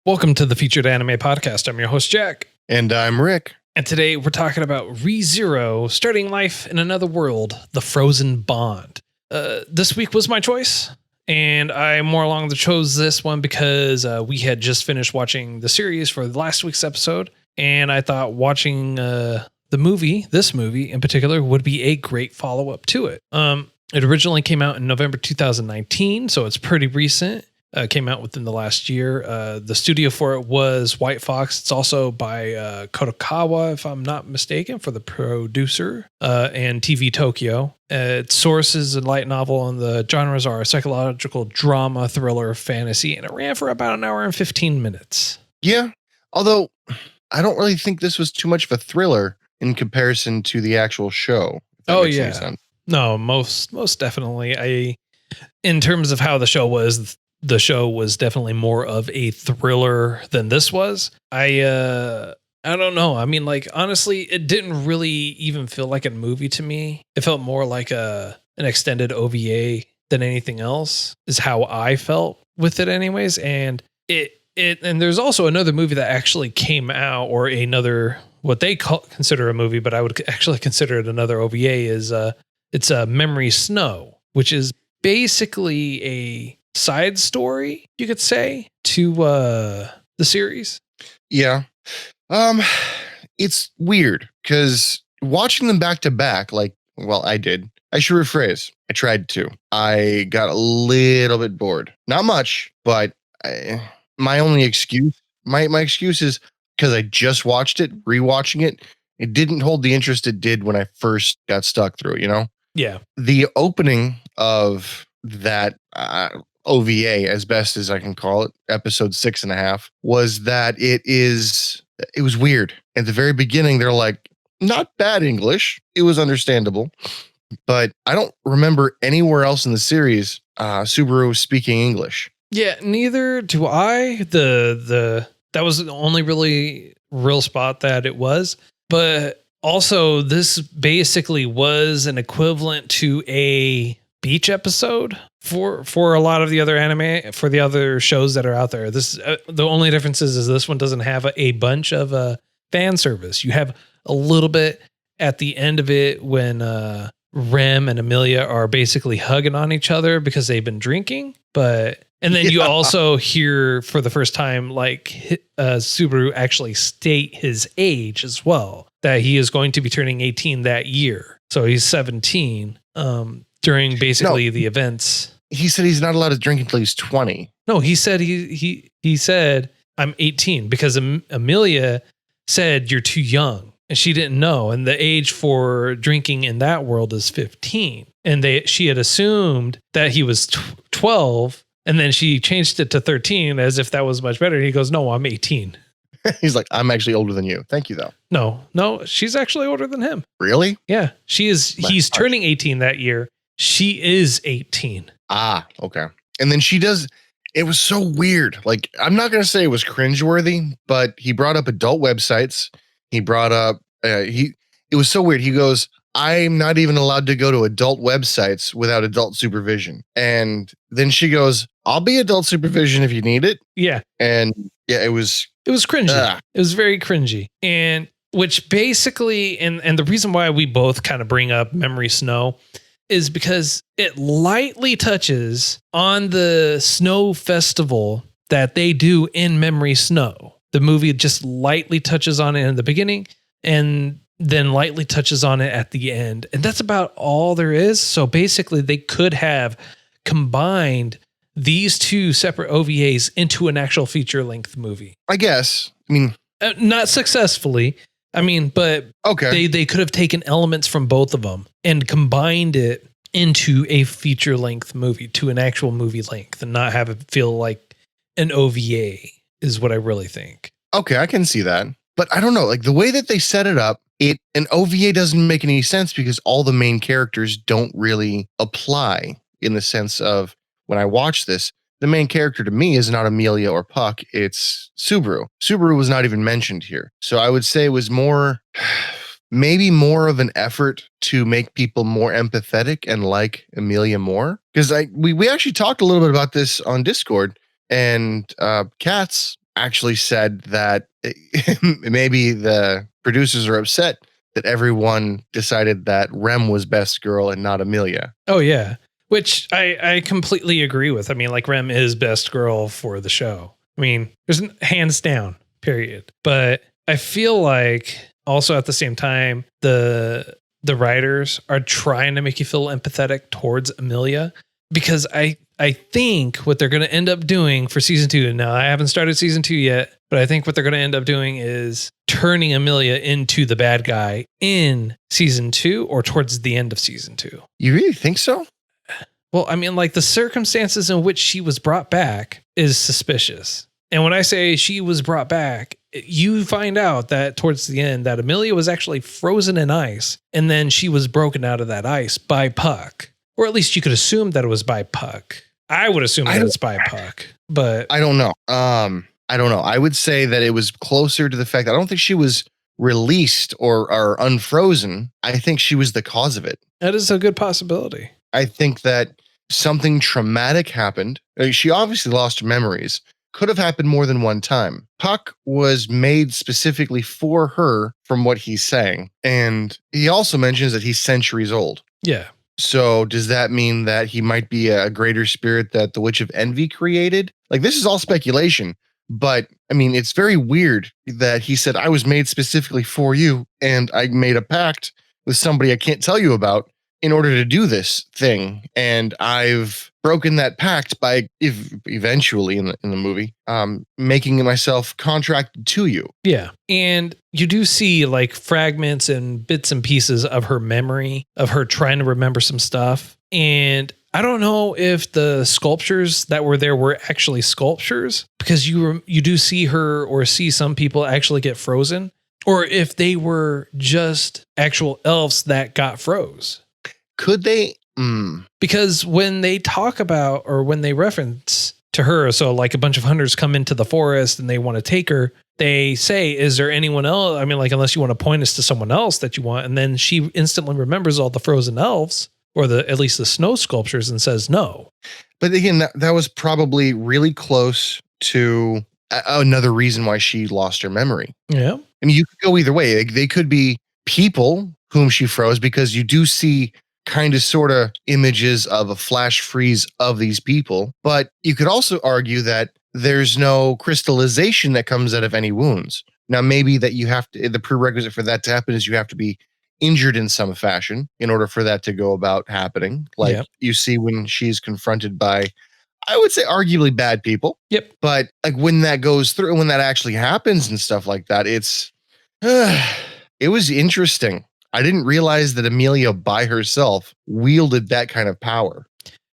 Welcome to the Featured Anime Podcast. I'm your host, Jack. And I'm Rick. And today we're talking about ReZero, Starting Life in Another World, The Frozen Bond. This week was my choice, and I more along the chose this one because we had just finished watching the series for last week's episode, and I thought watching this movie in particular, would be a great follow-up to it. It originally came out in November 2019, so it's pretty recent. Came out within the last year. The studio for it was White Fox. It's also by Kadokawa, if I'm not mistaken, for the producer, and TV Tokyo. Its source is a light novel, and the genres are psychological drama, thriller, fantasy, and it ran for about an hour and 15 minutes. Yeah, although I don't really think this was too much of a thriller in comparison to the actual show. Oh, yeah. No, most definitely. In terms of how the show was definitely more of a thriller than this was. I don't know. I mean, like, honestly, it didn't really even feel like a movie to me. It felt more like an extended OVA than anything else, is how I felt with it anyways. And and there's also another movie that actually came out, or another, what they consider a movie, but I would actually consider it another OVA, is it's a Memory Snow, which is basically a side story, you could say, to the series. Yeah. It's weird because watching them back to back, I should rephrase. I tried to. I got a little bit bored. Not much, but my only excuse, my excuse is because I just watched it, rewatching it. It didn't hold the interest it did when I first got stuck through it, you know? Yeah. The opening of that OVA, as best as I can call it, episode 6.5, was that it was weird. At the very beginning, they're like, not bad English. It was understandable. But I don't remember anywhere else in the series Subaru speaking English. Yeah, neither do I. That was the only really real spot that it was. But also, this basically was an equivalent to a beach episode for a lot of the other anime, for the other shows that are out there. This the only difference is this one doesn't have a bunch of fan service. You have a little bit at the end of it when Rem and Emilia are basically hugging on each other because they've been drinking, and then you also hear for the first time, like, Subaru actually state his age as well, that he is going to be turning 18 that year. So he's 17 during basically the events. He said he's not allowed to drink until he's 20. No, he said he said, I'm 18, because Emilia said you're too young, and she didn't know. And the age for drinking in that world is 15. And she had assumed that he was 12. And then she changed it to 13 as if that was much better. And he goes, no, I'm 18. He's like, I'm actually older than you. Thank you, though. No, she's actually older than him. Really? Yeah, she is. He's turning 18 that year. She is 18. Ah, okay. And then she does. It was so weird. Like, I'm not going to say it was cringeworthy, but he brought up adult websites. He brought up, it was so weird. He goes, I'm not even allowed to go to adult websites without adult supervision. And then she goes, I'll be adult supervision if you need it. Yeah. And yeah, it was cringy. It was very cringy. And which basically, and the reason why we both kind of bring up Memory Snow is because it lightly touches on the snow festival that they do in Memory Snow. The movie just lightly touches on it in the beginning and then lightly touches on it at the end. And that's about all there is. So basically they could have combined these two separate OVAs into an actual feature-length movie. I guess. I mean, not successfully. I mean, but okay. They could have taken elements from both of them and combined it into a feature-length movie, to an actual movie length, and not have it feel like an OVA is what I really think. Okay, I can see that. But I don't know, like the way that they set it up, an OVA doesn't make any sense because all the main characters don't really apply, in the sense of, when I watch this, the main character to me is not Emilia or Puck, it's Subaru. Subaru was not even mentioned here. So I would say it was maybe more of an effort to make people more empathetic and like Emilia more. Because we actually talked a little bit about this on Discord, and Katz actually said that maybe the producers are upset that everyone decided that Rem was best girl and not Emilia. Oh yeah, which I completely agree with. I mean, like Rem is best girl for the show. I mean, there's hands down, period. But I feel like also at the same time, the writers are trying to make you feel empathetic towards Emilia, because I think what they're going to end up doing for season 2. Now, I haven't started season 2 yet, but I think what they're going to end up doing is turning Emilia into the bad guy in season 2 or towards the end of season 2. You really think so? Well, I mean, like the circumstances in which she was brought back is suspicious. And when I say she was brought back, you find out that towards the end that Emilia was actually frozen in ice, and then she was broken out of that ice by Puck. Or at least you could assume that it was by Puck. I would assume that it's by Puck, but I don't know. I don't know. I would say that it was closer to the fact that I don't think she was released or unfrozen. I think she was the cause of it. That is a good possibility. I think that something traumatic happened. She obviously lost her memories. Could have happened more than one time. Puck was made specifically for her, from what he's saying. And he also mentions that he's centuries old. Yeah. So does that mean that he might be a greater spirit that the Witch of Envy created? Like, this is all speculation, but I mean, it's very weird that he said, I was made specifically for you, and I made a pact with somebody I can't tell you about in order to do this thing. And I've broken that pact by eventually in the movie, making myself contracted to you. Yeah. And you do see like fragments and bits and pieces of her memory, of her trying to remember some stuff. And I don't know if the sculptures that were there were actually sculptures, because you do see her or see some people actually get frozen, or if they were just actual elves that got froze. Could they? Because when they talk about, or when they reference to her, so like a bunch of hunters come into the forest and they want to take her, they say, is there anyone else? I mean, like, unless you want to point us to someone else that you want. And then she instantly remembers all the frozen elves, or at least the snow sculptures, and says no. But again, that was probably really close to another reason why she lost her memory. Yeah. I mean, you could go either way. They could be people whom she froze, because you do see kind of sort of images of a flash freeze of these people. But you could also argue that there's no crystallization that comes out of any wounds. Now, maybe that you have to, the prerequisite for that to happen is you have to be injured in some fashion in order for that to go about happening. Like you see when she's confronted by, I would say, arguably bad people. Yep. But like when that goes through, when that actually happens and stuff like that, it's, it was interesting. I didn't realize that Emilia by herself wielded that kind of power.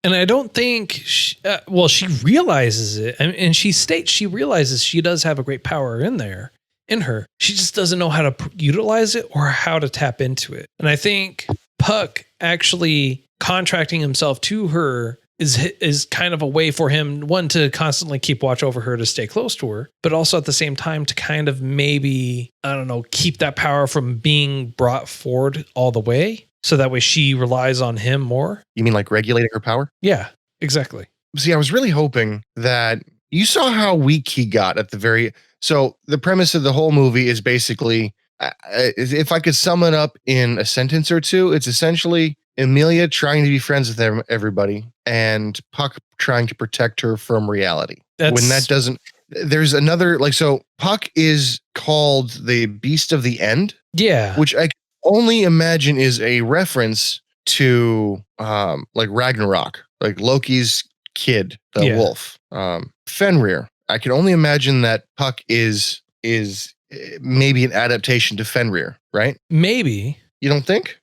And I don't think, she realizes it. And she states she realizes she does have a great power in her. She just doesn't know how to utilize it or how to tap into it. And I think Puck actually contracting himself to her is kind of a way for him, one, to constantly keep watch over her, to stay close to her, but also at the same time to kind of maybe, I don't know, keep that power from being brought forward all the way. So that way she relies on him more. You mean like regulating her power? Yeah, exactly. See, I was really hoping that you saw how weak he got at the very. So the premise of the whole movie is basically, if I could sum it up in a sentence or two, it's essentially Emilia trying to be friends with everybody and Puck trying to protect her from reality. When that doesn't, there's another, like, so Puck is called the Beast of the End. Yeah. Which I can only imagine is a reference to like Ragnarok, like Loki's kid, the wolf. Fenrir. I can only imagine that Puck is maybe an adaptation to Fenrir, right? Maybe. You don't think?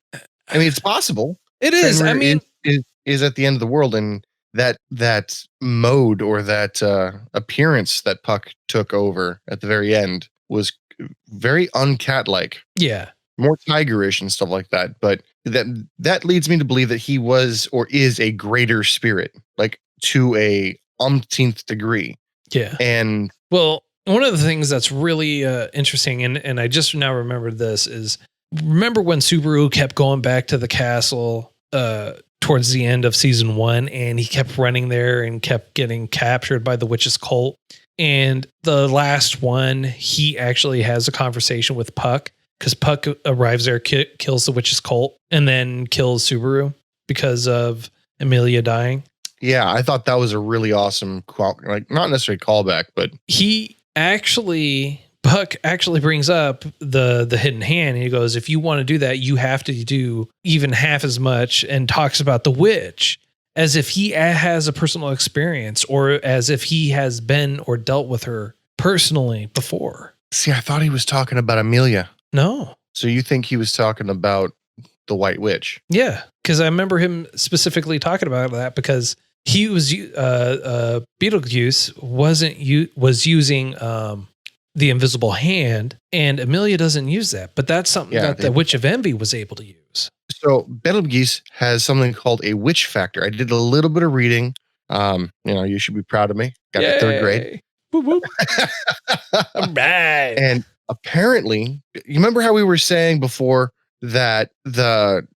I mean, it's possible. It is. Fenrir I mean, is at the end of the world, and that mode or that appearance that Puck took over at the very end was very uncat-like. Yeah. More tigerish and stuff like that. But that leads me to believe that he was or is a greater spirit, like to a umpteenth degree. Yeah. And well, one of the things that's really interesting, and I just now remembered this, is remember when Subaru kept going back to the castle towards the end of season 1, and he kept running there and kept getting captured by the witch's cult. And the last one, he actually has a conversation with Puck because Puck arrives there, kills the witch's cult, and then kills Subaru because of Emilia dying. Yeah, I thought that was a really awesome, like not necessarily callback, but Puck actually brings up the hidden hand, and he goes, if you want to do that, you have to do even half as much, and talks about the witch as if he has a personal experience or as if he has been or dealt with her personally before. See, I thought he was talking about Emilia. No. So you think he was talking about the White Witch? Yeah, because I remember him specifically talking about that because he was Beetlejuice was using the invisible hand, and Emilia doesn't use that, but that's something that the Witch of Envy was able to use. So Betelgeuse has something called a witch factor. I did a little bit of reading. You should be proud of me. Got to third grade. Whoop, whoop. All right. And apparently, you remember how we were saying before that the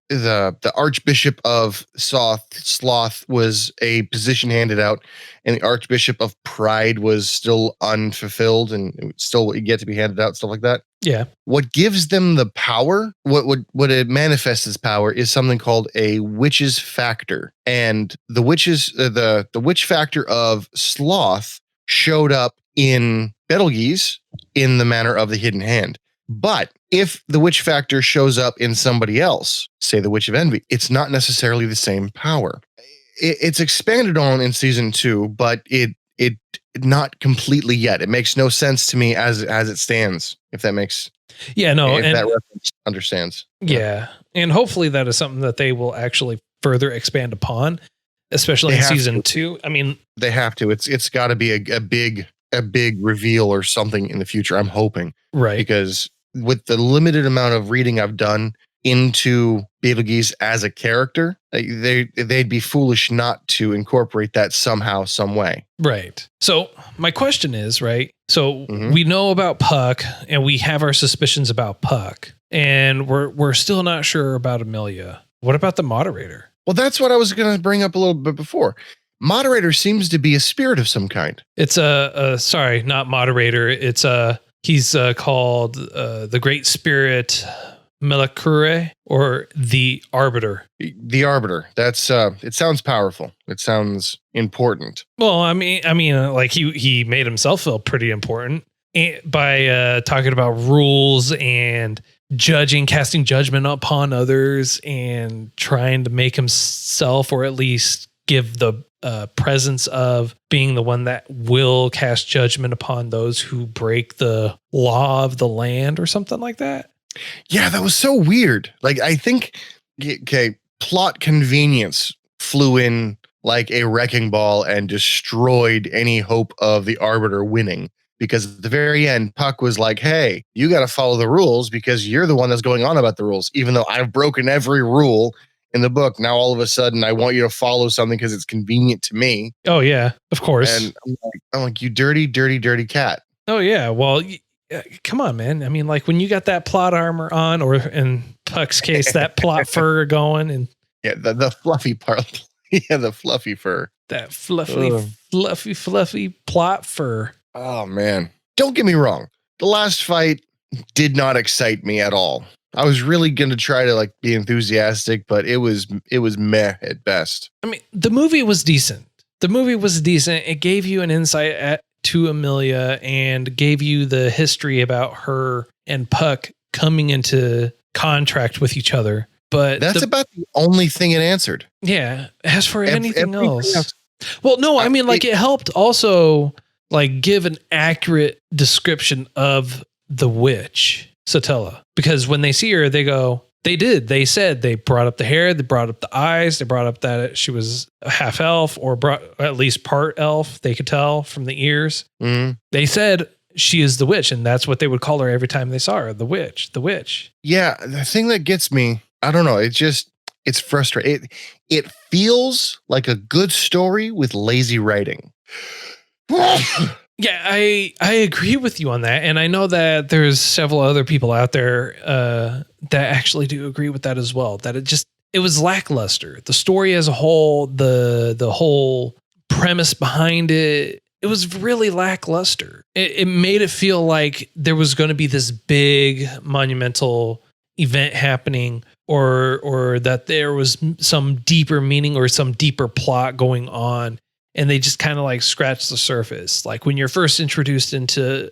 Archbishop of Sloth was a position handed out, and the Archbishop of Pride was still unfulfilled and still yet to be handed out, stuff like that. Yeah. What gives them the power, what it manifests as power, is something called a witch's factor. And the witch factor of Sloth showed up in Betelgeuse in the manner of the hidden hand. But if the witch factor shows up in somebody else, say the Witch of Envy, it's not necessarily the same power. It's expanded on in season 2, but it not completely yet. It makes no sense to me as it stands. If that makes that reference understands. Yeah, and hopefully that is something that they will actually further expand upon, especially in season 2. I mean, they have to. It's got to be a big reveal or something in the future. I'm hoping, right? Because with the limited amount of reading I've done into Betelgeuse as a character, they'd be foolish not to incorporate that somehow, some way. Right. So my question is, right? So we know about Puck, and we have our suspicions about Puck, and we're still not sure about Emilia. What about the moderator? Well, that's what I was going to bring up a little bit before. Moderator seems to be a spirit of some kind. It's sorry, not moderator. It's he's called the Great Spirit Melakure, or the Arbiter. The Arbiter. That's it sounds powerful. It sounds important. Well, I mean, like he made himself feel pretty important by talking about rules and casting judgment upon others, and trying to make himself, or at least give the presence of being the one that will cast judgment upon those who break the law of the land, or something like that. Yeah, that was so weird. Like, I think, plot convenience flew in like a wrecking ball and destroyed any hope of the Arbiter winning. Because at the very end, Puck was like, hey, you got to follow the rules because you're the one that's going on about the rules. Even though I've broken every rule in the book, now all of a sudden I want you to follow something because it's convenient to me. Oh, yeah, of course. And I'm like, you dirty, dirty, dirty cat. Oh, yeah. Well, come on, man. I mean, like when you got that plot armor on, or in Puck's case, that plot fur going, and the fluffy part. Yeah, the fluffy fur. That fluffy plot fur. Oh man. Don't get me wrong. The last fight did not excite me at all. I was really going to try to like be enthusiastic, but it was meh at best. I mean, the movie was decent. It gave you an insight to Emilia and gave you the history about her and Puck coming into contract with each other. But that's about the only thing it answered. Yeah. As for anything else. Well, no, I mean, like it helped also like give an accurate description of the witch, Satella. Because when they see her, they go, they said they brought up the hair, they brought up the eyes, they brought up that she was a half elf, or at least part elf, they could tell from the ears. Mm-hmm. They said she is the witch, and that's what they would call her every time they saw her, the witch. Yeah, the thing that gets me, I don't know, it's frustrating. It feels like a good story with lazy writing. Yeah, I agree with you on that. And I know that there's several other people out there that actually do agree with that as well. That it was lackluster. The story as a whole, the whole premise behind it, it was really lackluster. It made it feel like there was going to be this big monumental event happening, or that there was some deeper meaning or some deeper plot going on, and they just kind of like scratched the surface. Like when you're first introduced to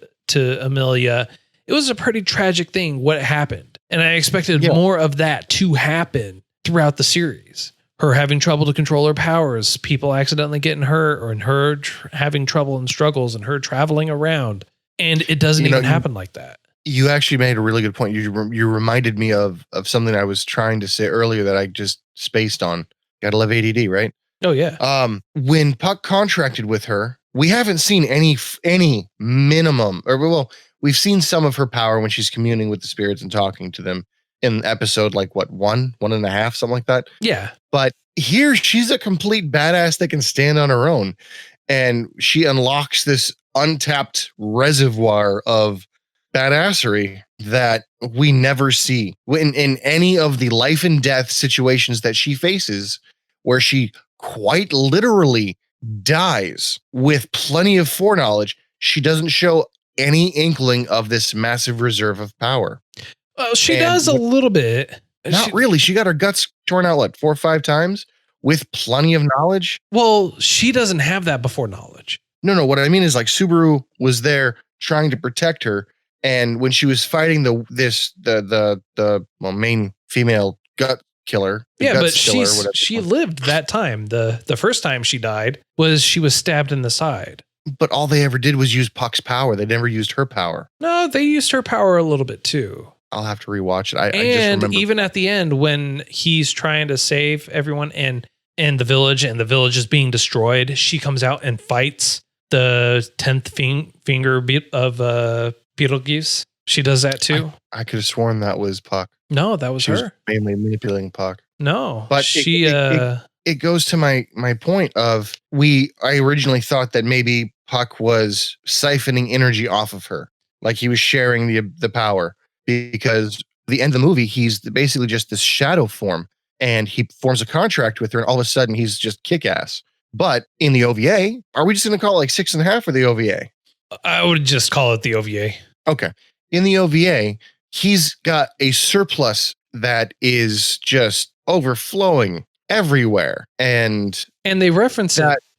Emilia, it was a pretty tragic thing what happened, and I expected more of that to happen throughout the series. Her having trouble to control her powers, people accidentally getting hurt, or in her having trouble and struggles, and her traveling around, and it doesn't even happen like that. You actually made a really good point. You reminded me of something I was trying to say earlier that I just spaced on. Gotta love ADD, right? Oh yeah. When Puck contracted with her, we haven't seen any minimum, or well, we've seen some of her power when she's communing with the spirits and talking to them in episode like what, 1.5, something like that. Yeah. But here she's a complete badass that can stand on her own, and she unlocks this untapped reservoir of badassery that we never see in any of the life and death situations that she faces, where she quite literally dies with plenty of foreknowledge. She doesn't show any inkling of this massive reserve of power. Well, she does a little bit. Not really. She got her guts torn out, what, 4 or 5 times with plenty of knowledge? Well, she doesn't have that before knowledge. No. What I mean is, like, Subaru was there trying to protect her. And when she was fighting the main female gut killer, but she lived that time. The first time she died was she was stabbed in the side. But all they ever did was use Puck's power. They never used her power. No, they used her power a little bit too. I'll have to rewatch it. I just remember. Even at the end when he's trying to save everyone and the village is being destroyed, she comes out and fights the 10th finger of Beetlejuice. She does that too. I could have sworn that was Puck. No, that was she her. Was mainly manipulating Puck. No, but it goes to my point of I originally thought that maybe Puck was siphoning energy off of her, like he was sharing the power, because the end of the movie, he's basically just this shadow form, and he forms a contract with her, and all of a sudden he's just kick-ass. But in the OVA, are we just going to call it like 6.5 for the OVA? I would just call it the OVA. Okay. In the OVA, he's got a surplus that is just overflowing everywhere. And they reference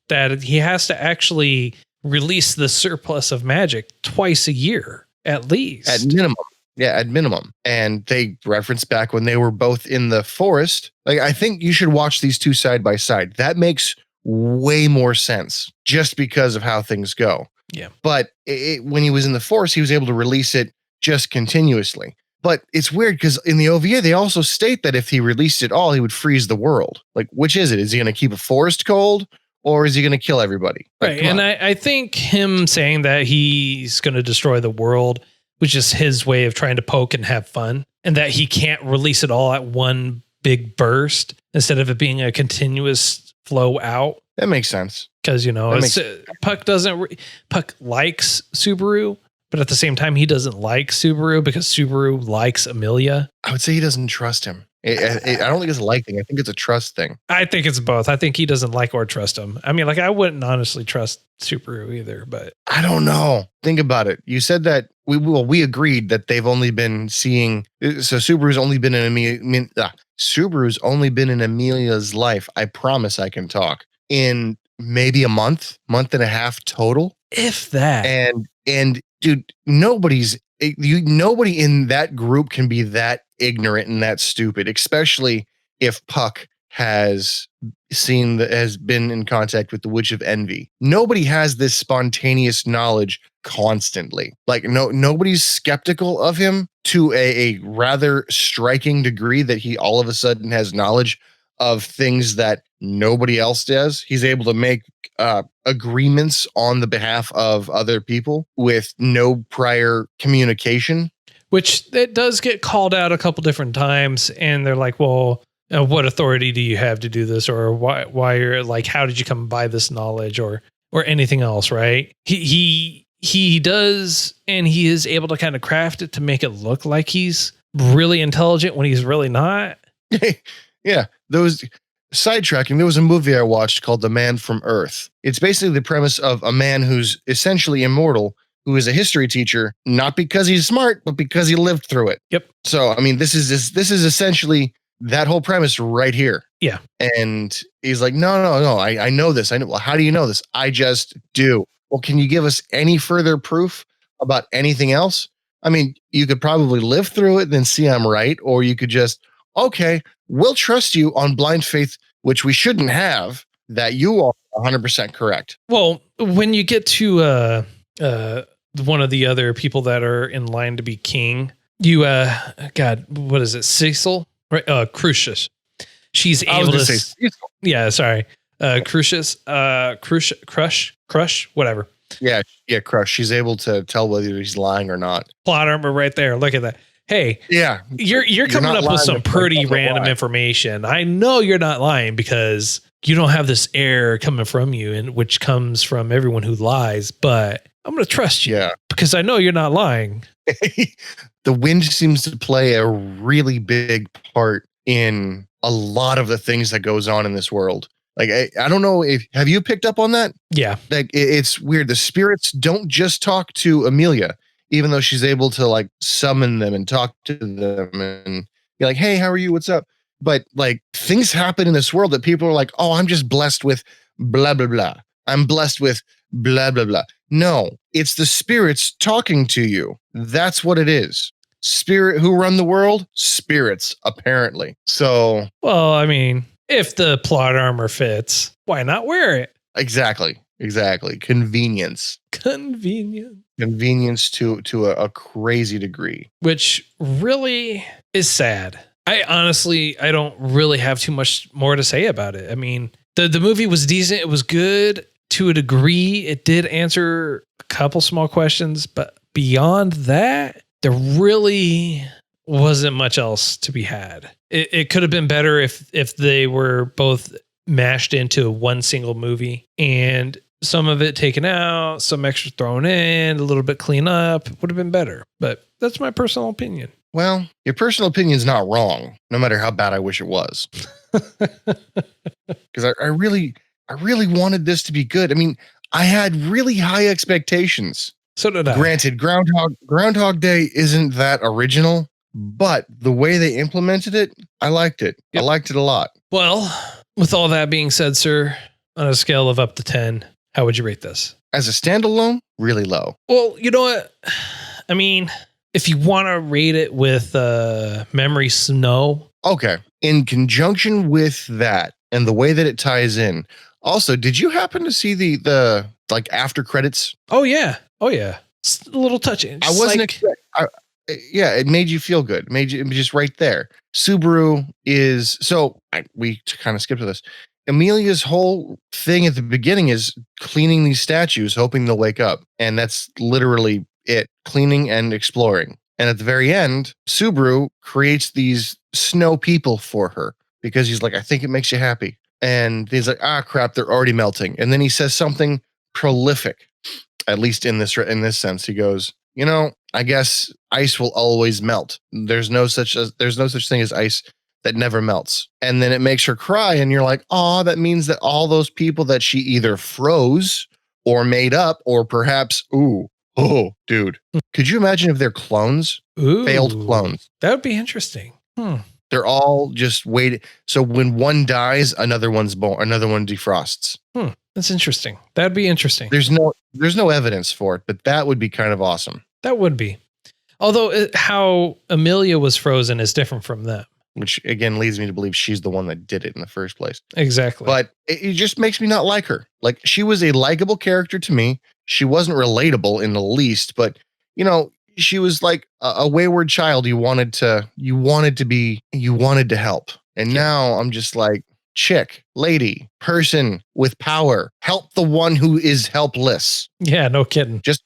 that he has to actually release the surplus of magic twice a year, at least. At minimum. Yeah, at minimum. And they reference back when they were both in the forest. Like, I think you should watch these two side by side. That makes way more sense just because of how things go. Yeah. But when he was in the forest, he was able to release it just continuously. But it's weird because in the OVA, they also state that if he released it all, he would freeze the world. Like, which is it? Is he going to keep a forest cold, or is he going to kill everybody? Like, right. And I think him saying that he's going to destroy the world was just his way of trying to poke and have fun, and that he can't release it all at one big burst instead of it being a continuous flow out. That makes sense. Because, Puck likes Subaru, but at the same time, he doesn't like Subaru because Subaru likes Emilia. I would say he doesn't trust him. I don't think it's a like thing. I think it's a trust thing. I think it's both. I think he doesn't like or trust him. I mean, like, I wouldn't honestly trust Subaru either, but I don't know. Think about it. You said that we agreed that they've only been seeing. So Subaru's only been in Emilia's life. I promise I can talk in maybe a month and a half total, if that. And dude, nobody in that group can be that ignorant and that stupid, especially if Puck has been in contact with the Witch of Envy. Nobody has this spontaneous knowledge constantly. Like, nobody's skeptical of him to a rather striking degree that he all of a sudden has knowledge of things that nobody else does. He's able to make agreements on the behalf of other people with no prior communication. Which it does get called out a couple different times, and they're like, well, what authority do you have to do this? Or why you're like, how did you come by this knowledge or anything else? Right. He does. And he is able to kind of craft it to make it look like he's really intelligent when he's really not. Yeah. sidetracking, there was a movie I watched called The Man from Earth. It's basically the premise of a man who's essentially immortal, who is a history teacher, not because he's smart, but because he lived through it. Yep. So, I mean, this is essentially that whole premise right here. Yeah. And he's like, no, I know this. I know. Well, how do you know this? I just do. Well, can you give us any further proof about anything else? I mean, you could probably live through it, then see I'm right, or you could just, okay, we'll trust you on blind faith, which we shouldn't have, that you are 100% correct. Well, when you get to one of the other people that are in line to be king, you God, what is it? Cecil, right? Crucius. She's able to say Cecil. Yeah, sorry. Crucius, Crush, whatever. Yeah, Crush. She's able to tell whether he's lying or not. Plot armor right there. Look at that. Hey, yeah, you're coming up with some pretty random information. I know you're not lying because you don't have this air coming from you, and which comes from everyone who lies. But I'm going to trust you because I know you're not lying. The wind seems to play a really big part in a lot of the things that goes on in this world. Like, I don't know have you picked up on that? Yeah. Like, it's weird. The spirits don't just talk to Emilia, even though she's able to like summon them and talk to them and be like, hey, how are you? What's up? But like things happen in this world that people are like, oh, I'm just blessed with blah, blah, blah. I'm blessed with blah, blah, blah. No, it's the spirits talking to you. That's what it is. Spirit who run the world? Spirits, apparently. So, well, I mean, if the plot armor fits, why not wear it? Exactly. Convenience to a crazy degree, which really is sad. I don't really have too much more to say about it. I mean, the movie was decent. It was good to a degree. It did answer a couple small questions, but beyond that, there really wasn't much else to be had. It could have been better if they were both mashed into one single movie and some of it taken out, some extra thrown in, a little bit clean up would have been better. But that's my personal opinion. Well, your personal opinion is not wrong, no matter how bad I wish it was. Because I really wanted this to be good. I mean, I had really high expectations. So did I. Granted, Groundhog Day isn't that original, but the way they implemented it, I liked it. Yep. I liked it a lot. Well, with all that being said, sir, on a scale of up to 10, how would you rate this? As a standalone, really low. Well, you know what? I mean, if you want to rate it with Memory Snow. Okay. In conjunction with that and the way that it ties in. Also, did you happen to see the like after credits? Oh yeah. It's a little touching. I wasn't yeah, it made you feel good. It made you just right there. Subaru is we kind of skipped to this. Emilia's whole thing at the beginning is cleaning these statues, hoping they'll wake up. And that's literally it, cleaning and exploring. And at the very end, Subaru creates these snow people for her because he's like, I think it makes you happy. And he's like, crap, they're already melting. And then he says something prolific, at least in this sense. He goes, I guess ice will always melt. There's no such thing as ice that never melts. And then it makes her cry. And you're like, that means that all those people that she either froze or made up, or perhaps, dude, could you imagine if they're clones? Failed clones. That would be interesting. They're all just waiting. So when one dies, another one's born, another one defrosts. That's interesting. That'd be interesting. There's no evidence for it, but that would be kind of awesome. That would be. Although how Emilia was frozen is different from them. Which again leads me to believe she's the one that did it in the first place. Exactly. But it just makes me not like her. Like, she was a likable character to me. She wasn't relatable in the least, but she was like a wayward child you wanted to help. And now I'm just like, chick, lady, person with power, help the one who is helpless. Yeah, no kidding. Just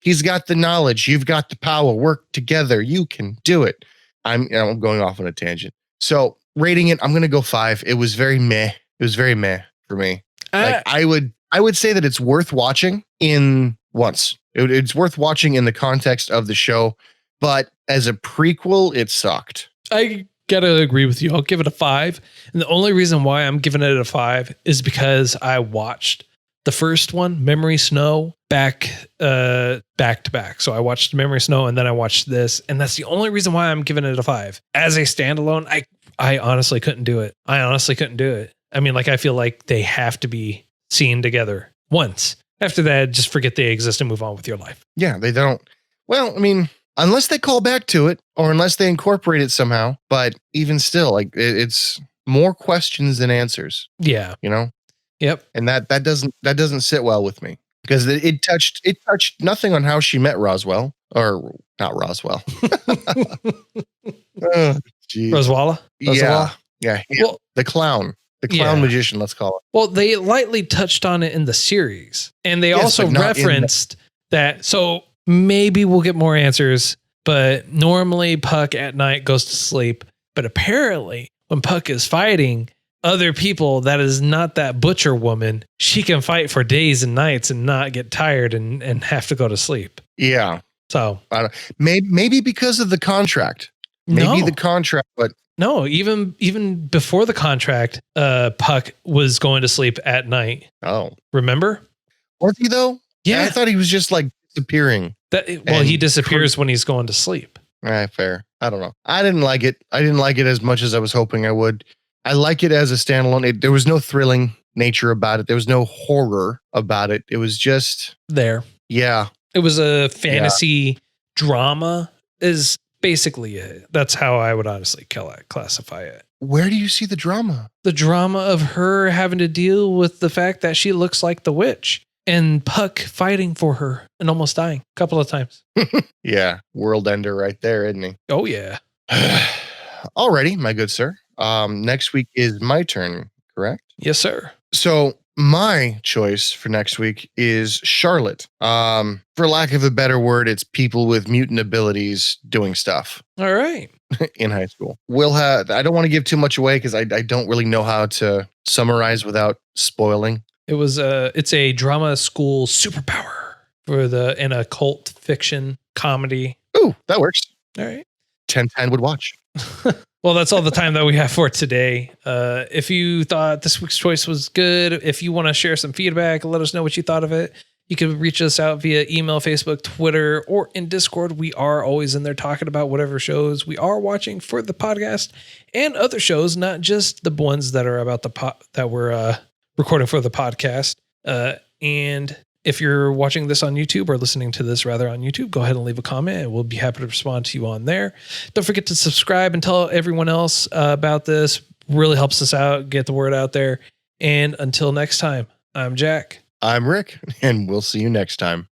he's got the knowledge, you've got the power, work together, you can do it. I'm going off on a tangent. So rating it, I'm going to go 5. It was very meh. It was very meh for me. Like, I would say that it's worth watching it's worth watching in the context of the show, but as a prequel, it sucked. I gotta agree with you. I'll give it a 5. And the only reason why I'm giving it a 5 is because I watched the first one, Memory Snow, back to back. So I watched Memory Snow and then I watched this. And that's the only reason why I'm giving it a 5. As a standalone, I honestly couldn't do it. I mean, like, I feel like they have to be seen together once. After that, just forget they exist and move on with your life. Yeah, they don't. Well, I mean, unless they call back to it or unless they incorporate it somehow. But even still, like, it's more questions than answers. Yeah. You know? Yep. And that doesn't sit well with me because it touched nothing on how she met Roswell, or not Roswell. Oh, geez. Roswalla? Yeah. Well, the clown magician, let's call it. Well, they lightly touched on it in the series, and they Yes, also but not in referenced that. So maybe we'll get more answers, but normally Puck at night goes to sleep. But apparently when Puck is fighting other people that is not that butcher woman, she can fight for days and nights and not get tired and have to go to sleep. Yeah. So maybe because of the contract. Maybe the contract, but no, even before the contract, Puck was going to sleep at night. Oh, remember? Was he though? Yeah, I thought he was just like disappearing. He disappears when he's going to sleep. Fair. I don't know. I didn't like it. I didn't like it as much as I was hoping I would. I like it as a standalone. There was no thrilling nature about it. There was no horror about it. It was just there. Yeah. It was a fantasy drama is basically it. That's how I would honestly classify it. Where do you see the drama? The drama of her having to deal with the fact that she looks like the witch and Puck fighting for her and almost dying a couple of times. Yeah. World ender right there, isn't he? Oh, yeah. Alrighty, my good sir. Next week is my turn, correct? Yes, sir. So my choice for next week is Charlotte. For lack of a better word, it's people with mutant abilities doing stuff. All right. In high school. I don't want to give too much away because I don't really know how to summarize without spoiling. It's a drama school superpower in a cult fiction comedy. Ooh, that works. All right. 10 would watch. Well, that's all the time that we have for today. If you thought this week's choice was good, if you want to share some feedback, let us know what you thought of it. You can reach us out via email, Facebook, Twitter, or in Discord. We are always in there talking about whatever shows we are watching for the podcast and other shows, not just the ones that are about that we're recording for the podcast. And if you're watching this on YouTube or listening to this rather on YouTube, go ahead and leave a comment and we'll be happy to respond to you on there. Don't forget to subscribe and tell everyone else about this. Really helps us out, get the word out there. And until next time, I'm Jack. I'm Rick, and we'll see you next time.